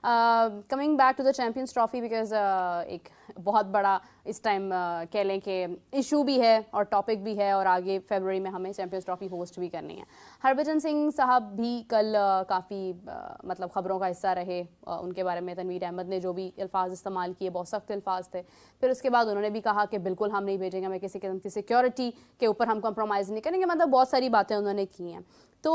Coming back to the champions trophy, because एक बहुत बड़ा इस टाइम कह लें कि इशू भी है और टॉपिक भी है, और आगे फरवरी में हमें चैंपियंस ट्रॉफी होस्ट भी करनी है। हरभजन सिंह साहब भी कल काफ़ी मतलब ख़बरों का हिस्सा रहे। उनके बारे में तनवीर अहमद ने जो भी अल्फाज इस्तेमाल किए बहुत सख्त अल्फाज थे। फिर उसके बाद उन्होंने भी कहा कि बिल्कुल हम नहीं भेजेंगे, हमें किसी किस्म की सिक्योरिटी के ऊपर हम कॉम्प्रोमाइज़ नहीं करेंगे। मतलब बहुत सारी बातें उन्होंने की हैं। तो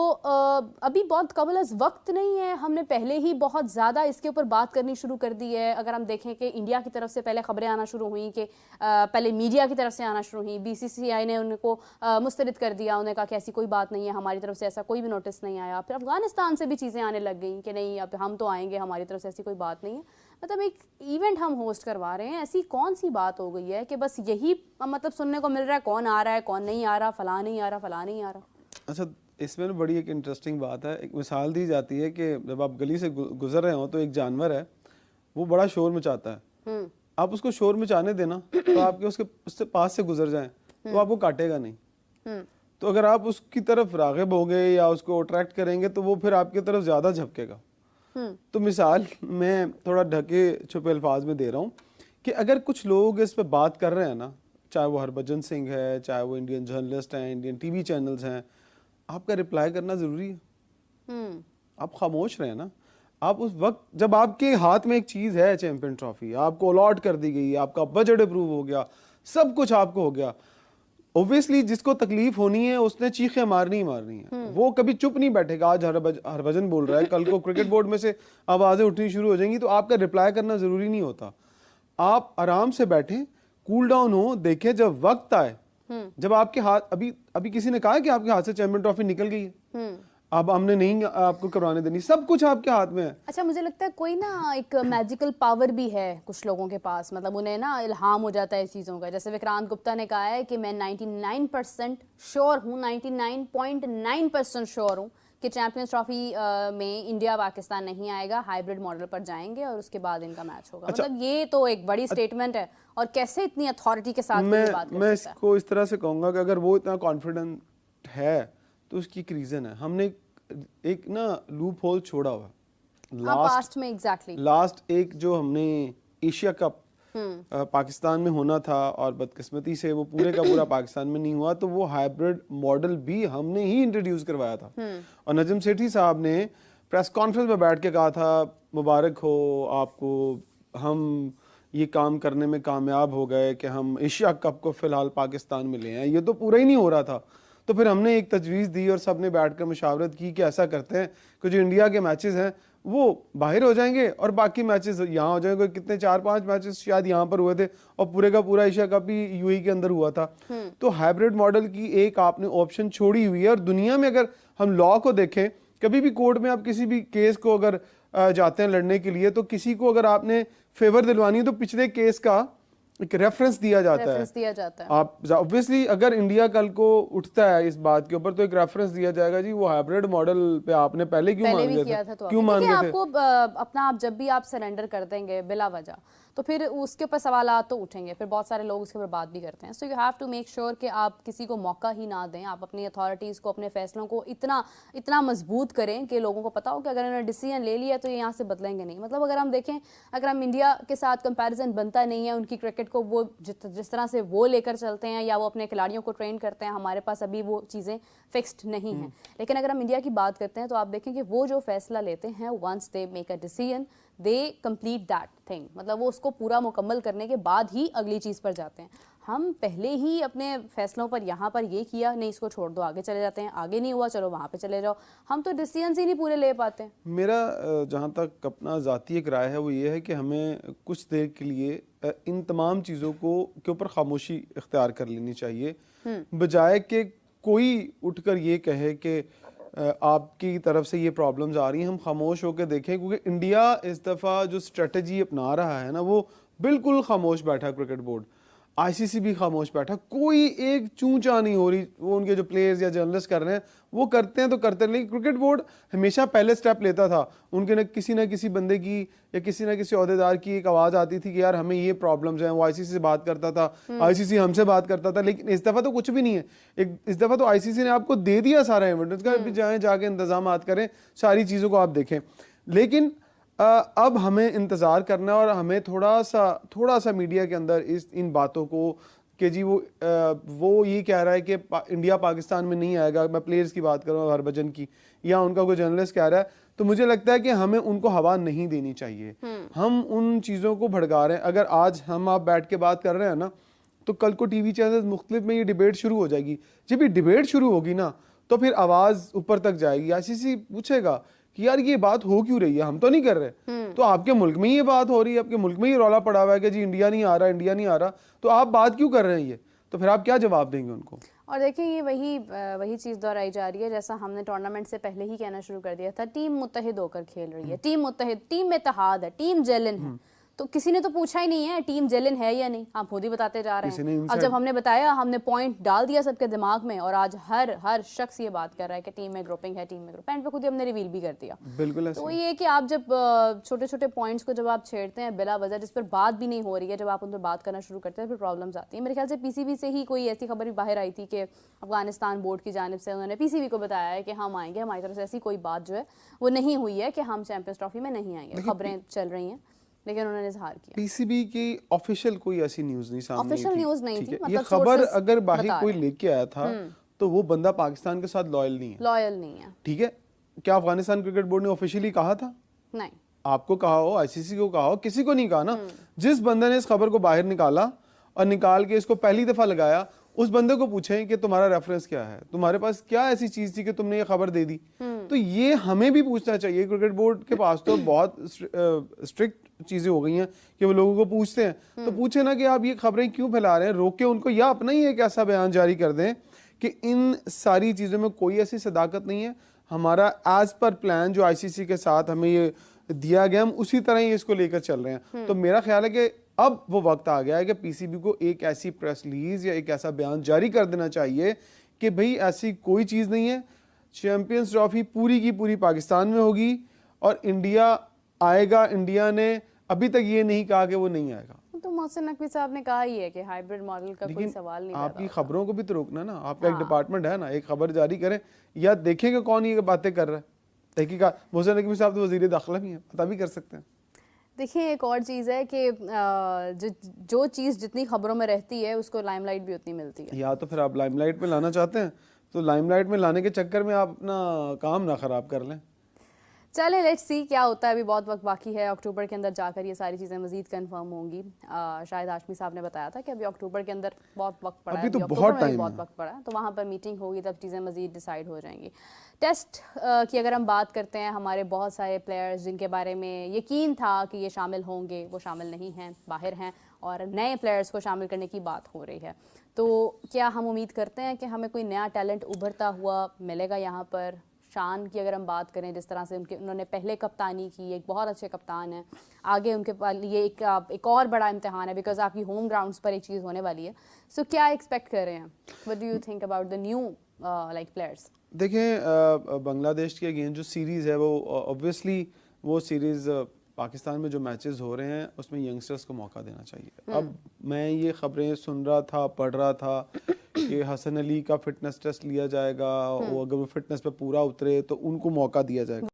अभी बहुत कबल अज़ वक्त नहीं है, हमने पहले ही बहुत ज़्यादा इसके ऊपर बात करनी शुरू कर दी है। अगर हम देखें कि इंडिया की तरफ से पहले ख़बरें आना शुरू हुई कि पहले मीडिया की तरफ से आना शुरू हुई, BCCI ने उनको मुस्तरद कर दिया, उन्होंने कहा कि ऐसी कोई बात नहीं है, हमारी तरफ से ऐसा कोई भी नोटिस नहीं आया। फिर अफगानिस्तान से भी चीज़ें आने लग गई कि नहीं अब हम तो आएंगे, हमारी तरफ से ऐसी कोई बात नहीं है। मतलब एक इवेंट हम होस्ट करवा रहे हैं, ऐसी कौन सी बात हो गई है कि बस यही मतलब सुनने को मिल रहा है, कौन आ रहा है कौन नहीं आ रहा, फलां नहीं आ रहा फलां नहीं आ रहा। अच्छा, इसमें बड़ी एक इंटरेस्टिंग बात है। एक मिसाल दी जाती है कि जब आप गली से गुजर रहे हो तो एक जानवर है, वो बड़ा शोर मचाता है। आप उसको शोर मचाने देना तो आपके उससे पास से गुजर जाएं तो आपको काटेगा नहीं। तो अगर आप उसकी तरफ राग़िब हो गए या उसको अट्रैक्ट करेंगे तो वो फिर आपकी तरफ ज़्यादा झपकेगा। तो मिसाल मैं थोड़ा ढके छुपे अल्फाज में दे रहा हूँ कि अगर कुछ लोग इस पर बात कर रहे हैं ना, चाहे वो हरभजन सिंह है, चाहे वो इंडियन जर्नलिस्ट हैं, इंडियन TV चैनल्स हैं, आपका रिप्लाई करना जरूरी है। आप खामोश रहे ना। आप उस वक्त जब आपके हाथ में एक चीज है, चैंपियन ट्रॉफी आपको अलॉट कर दी गई, आपका बजट अप्रूव हो गया, सब कुछ आपको हो गया, ऑब्वियसली जिसको तकलीफ होनी है उसने चीखें मारनी ही मारनी है। वो कभी चुप नहीं बैठेगा। आज हरभजन बोल रहा है, कल को क्रिकेट बोर्ड में से आवाजें उठनी शुरू हो जाएंगी, तो आपका रिप्लाई करना जरूरी नहीं होता। आप आराम से बैठे, कूल डाउन हो, देखें जब वक्त आए, जब आपके हाथ अभी किसी ने कहा है कि आपके हाथ से चैंपियन ट्रॉफी निकल गई है, अब हमने नहीं आपको करवाने देनी, सब कुछ आपके हाथ में है। अच्छा, मुझे लगता है कोई ना एक मैजिकल पावर भी है कुछ लोगों के पास, मतलब उन्हें ना इल्हाम हो जाता है इस चीज़ों का। जैसे विक्रांत गुप्ता ने कहा है कि मैं 99% श्योर हूँ, 99.9% श्योर हूँ कि चैंपियंस ट्रॉफी में इंडिया पाकिस्तान नहीं आएगा, हाइब्रिड मॉडल पर जाएंगे और उसके बाद इनका मैच होगा। अच्छा, मतलब ये तो एक बड़ी स्टेटमेंट है, और कैसे इतनी अथॉरिटी के साथ ये बात मैं इसको इस तरह से कहूँगा कि अगर वो इतना कॉन्फिडेंट है तो उसकी एक रीजन है। हमने एक ना लूप होल छोड़ा हुआ लास्ट में। एग्जैक्टली लास्ट एक जो हमने एशिया कप पाकिस्तान में होना था और बदकिस्मती से वो पूरे का पूरा पाकिस्तान में नहीं हुआ, तो वो हाइब्रिड मॉडल भी हमने ही इंट्रोड्यूस करवाया था। और नजम सेठी साहब ने प्रेस कॉन्फ्रेंस में बैठ के कहा था, मुबारक हो आपको, हम ये काम करने में कामयाब हो गए कि हम एशिया कप को फिलहाल पाकिस्तान में ले हैं। ये तो पूरा ही नहीं हो रहा था। तो फिर हमने एक तजवीज़ दी और सब ने बैठकर मशावरत की कि ऐसा करते हैं कि जो इंडिया के मैचेस हैं वो बाहर हो जाएंगे और बाकी मैचेस यहाँ हो जाएंगे। कितने 4-5 मैचेस शायद यहाँ पर हुए थे और पूरे का पूरा एशिया कप ही UAE के अंदर हुआ था। तो हाइब्रिड मॉडल की एक आपने ऑप्शन छोड़ी हुई है। और दुनिया में अगर हम लॉ को देखें, कभी भी कोर्ट में आप किसी भी केस को अगर जाते हैं लड़ने के लिए, तो किसी को अगर आपने फेवर दिलवानी है तो पिछले केस का एक रेफरेंस दिया जाता है। आप ऑब्वियसली अगर इंडिया कल को उठता है इस बात के ऊपर तो एक रेफरेंस दिया जाएगा, जी वो हाइब्रिड मॉडल पे आपने पहले क्यों मान गए थे, क्यों मान गए थे। आपको अपना आप जब भी आप सरेंडर कर देंगे बिला वजह, तो फिर उसके ऊपर सवालात तो उठेंगे, फिर बहुत सारे लोग उसके ऊपर बात भी करते हैं। So you have to make sure कि आप किसी को मौका ही ना दें। आप अपनी अथॉरिटीज़ को, अपने फैसलों को इतना मजबूत करें कि लोगों को पता हो कि अगर उन्होंने डिसीजन ले लिया तो ये यहाँ से बदलेंगे नहीं। मतलब अगर हम देखें, अगर हम इंडिया के साथ कंपैरिजन बनता नहीं है, उनकी क्रिकेट को वो जिस तरह से वो लेकर चलते हैं या वो अपने खिलाड़ियों को ट्रेन करते हैं, हमारे पास अभी वो चीज़ें फिक्स्ड नहीं हैं। लेकिन अगर हम इंडिया की बात करते हैं तो आप देखें कि वो जो फैसला लेते हैं, once they make a decision they complete that thing, मतलब वो उसको पूरा मुकम्मल करने के बाद ही अगली चीज़ पर जाते हैं। हम पहले ही अपने फैसलों पर यहाँ पर ये किया, नहीं इसको छोड़ दो, आगे चले जाते हैं, आगे नहीं हुआ चलो वहाँ पे चले जाओ। हम तो डिसीजन ही नहीं पूरे ले पाते। मेरा जहाँ तक अपना ज़ाती एक राय है वो ये है कि हमें कुछ देर के लिए इन तमाम चीज़ों के ऊपर खामोशी इख्तियार कर लेनी चाहिए, बजाय कि कोई उठकर ये कहे कि आपकी तरफ से ये प्रॉब्लम्स आ रही हैं। हम खामोश होकर देखें, क्योंकि इंडिया इस दफ़ा जो स्ट्रेटजी अपना रहा है ना, वो बिल्कुल खामोश बैठा। क्रिकेट बोर्ड, ICC भी खामोश बैठा, कोई एक चूंचा नहीं हो रही। वो उनके जो प्लेयर्स या जर्नलिस्ट कर रहे हैं वो करते हैं तो करते हैं, लेकिन क्रिकेट बोर्ड हमेशा पहले स्टेप लेता था। उनके ना किसी बंदे की या किसी ना किसी अहदेदार की एक आवाज़ आती थी कि यार हमें ये प्रॉब्लम्स हैं, वो ICC से बात करता था, ICC हमसे बात करता था। लेकिन इस दफ़ा तो कुछ भी नहीं है। इस दफ़ा तो ICC ने आपको दे दिया सारा एविडेंस का, जाएँ जाके इंतजाम करें, सारी चीज़ों को आप देखें। लेकिन अब हमें इंतज़ार करना है और हमें थोड़ा सा मीडिया के अंदर इन बातों को कि जी वो ये कह रहा है कि इंडिया पाकिस्तान में नहीं आएगा, मैं प्लेयर्स की बात कर रहा हूँ, हरभजन की, या उनका कोई जर्नलिस्ट कह रहा है, तो मुझे लगता है कि हमें उनको हवा नहीं देनी चाहिए। हम उन चीज़ों को भड़का रहे हैं। अगर आज हम आप बैठ के बात कर रहे हैं ना, तो कल को टीवी चैनल मुख्तलिफ में ये डिबेट शुरू हो जाएगी। जब ये डिबेट शुरू होगी ना, तो फिर आवाज़ ऊपर तक जाएगी। आईसीसी पूछेगा कि यार ये बात हो क्यों रही है, हम तो नहीं कर रहे। तो आपके मुल्क में ये बात हो रही है, आपके मुल्क में ये रौला पड़ा हुआ है कि जी इंडिया नहीं आ रहा, इंडिया नहीं आ रहा, तो आप बात क्यों कर रहे हैं? ये तो फिर आप क्या जवाब देंगे उनको? और देखिए ये वही चीज़ दोहराई जा रही है जैसा हमने टूर्नामेंट से पहले ही कहना शुरू कर दिया था, टीम मुत्तहिद होकर खेल रही है, टीम मुत्तहिद, टीम में इत्तेहाद है, टीम जेलिन है। तो किसी ने तो पूछा ही नहीं है टीम जेलिन है या नहीं, आप खुद ही बताते जा रहे हैं। अब जब हमने बताया, हमने पॉइंट डाल दिया सबके दिमाग में, और आज हर शख्स ये बात कर रहा है कि टीम में ग्रुपिंग है, टीम में ग्रुप एंड पे खुद ही हमने रिवील भी कर दिया। बिल्कुल। तो ये कि आप जब छोटे छोटे पॉइंट्स को जब आप छेड़ते हैं बिला वजह, जिस पर बात भी नहीं हो रही है, जब आप उन पर बात करना शुरू करते हैं, फिर प्रॉब्लम्स आती है। मेरे ख्याल से पीसीबी से ही कोई ऐसी खबर भी बाहर आई थी कि अफगानिस्तान बोर्ड की जानिब से उन्होंने पीसीबी को बताया है कि हम आएंगे, हमारी तरफ से ऐसी कोई बात जो है वो नहीं हुई है कि हम चैंपियंस ट्रॉफी में नहीं आएंगे। खबरें चल रही हैं, लेकिन उन्होंने इजहार किया। पीसीबी की ऑफिशियल कोई ऐसी न्यूज़ नहीं सामने ऑफिशियल न्यूज़ नहीं थी, ये खबर अगर बाहर कोई लेके आया था तो वो बंदा पाकिस्तान के साथ लॉयल नहीं है। ठीक है, क्या अफगानिस्तान क्रिकेट बोर्ड ने ऑफिशियली कहा था? नहीं। आपको कहा हो, आईसीसी को कहा हो, किसी को नहीं कहा ना। जिस बंदे ने इस खबर को बाहर निकाला और निकाल के इसको पहली दफा लगाया, उस बंदे को पूछें कि तुम्हारा रेफरेंस क्या है, तुम्हारे पास क्या ऐसी चीज थी कि तुमने ये खबर दे दी। तो ये हमें भी पूछना चाहिए। क्रिकेट बोर्ड के पास तो बहुत स्ट्रिक्ट चीजें हो गई हैं कि वो लोगों को पूछते हैं, तो पूछे ना कि आप ये खबरें क्यों फैला रहे हैं, रोके उनको, या अपना ही एक ऐसा बयान जारी कर दें कि इन सारी चीजों में कोई ऐसी सदाकत नहीं है। हमारा एज पर प्लान जो आईसीसी के साथ हमें ये दिया गया, हम उसी तरह ही इसको लेकर चल रहे हैं। तो मेरा ख्याल है कि अब वो वक्त आ गया है कि पीसीबी को एक ऐसी प्रेस रिलीज या एक ऐसा बयान जारी कर देना चाहिए कि भाई ऐसी कोई चीज़ नहीं है, चैंपियंस ट्रॉफी पूरी की पूरी पाकिस्तान में होगी और इंडिया आएगा। इंडिया ने अभी तक ये नहीं कहा कि वो नहीं आएगा। तो मोहसिन नकवी साहब ने कहा ही है कि हाइब्रिड मॉडल का कोई सवाल नहीं। आपकी खबरों को भी तो रोकना ना, आपका एक डिपार्टमेंट है ना, एक खबर जारी करें या देखें कि कौन ये बातें कर रहा है। तहकीकात मोहसिन नकवी साहब तो वज़ीर दाखिला भी हैं, पता भी कर सकते हैं। देखिए एक और चीज़ है कि जो चीज़ जितनी खबरों में रहती है उसको लाइमलाइट भी उतनी मिलती है। या तो फिर आप लाइमलाइट में लाना चाहते हैं तो लाइमलाइट में लाने के चक्कर में आप अपना काम ना ख़राब कर लें। चले लेट्स सी क्या होता है, अभी बहुत वक्त बाकी है। अक्टूबर के अंदर जाकर ये सारी चीज़ें मज़ीद कंफर्म होंगी। शायद हाशमी साहब ने बताया था कि अभी अक्टूबर के अंदर बहुत वक्त पड़ा है, अभी तो बहुत टाइम, बहुत वक्त पड़ा है, तो वहाँ पर मीटिंग होगी, तब चीज़ें मज़ीद डिसाइड हो जाएंगी। टेस्ट की अगर हम बात करते हैं, हमारे बहुत सारे प्लेयर्स जिनके बारे में यकीन था कि ये शामिल होंगे, वो शामिल नहीं हैं, बाहर हैं, और नए प्लेयर्स को शामिल करने की बात हो रही है। तो क्या हम उम्मीद करते हैं कि हमें कोई नया टैलेंट उभरता हुआ मिलेगा यहाँ पर? शान की अगर हम बात करें, जिस तरह से उन्होंने पहले कप्तानी की, एक बहुत अच्छे कप्तान हैं, आगे उनके पास ये एक और बड़ा इम्तिहान है बिकॉज आपकी होम ग्राउंड्स पर एक चीज़ होने वाली है। सो क्या एक्सपेक्ट कर रहे हैं? What do you think about the new like players? देखें, बांग्लादेश की अगेंस्ट जो सीरीज़ है वो ऑब्वियसली वो सीरीज़ पाकिस्तान में जो मैचेस हो रहे हैं उसमें यंगस्टर्स को मौका देना चाहिए। अब मैं ये खबरें सुन रहा था, पढ़ रहा था कि हसन अली का फिटनेस टेस्ट लिया जाएगा, और अगर वो फिटनेस पे पूरा उतरे तो उनको मौका दिया जाएगा।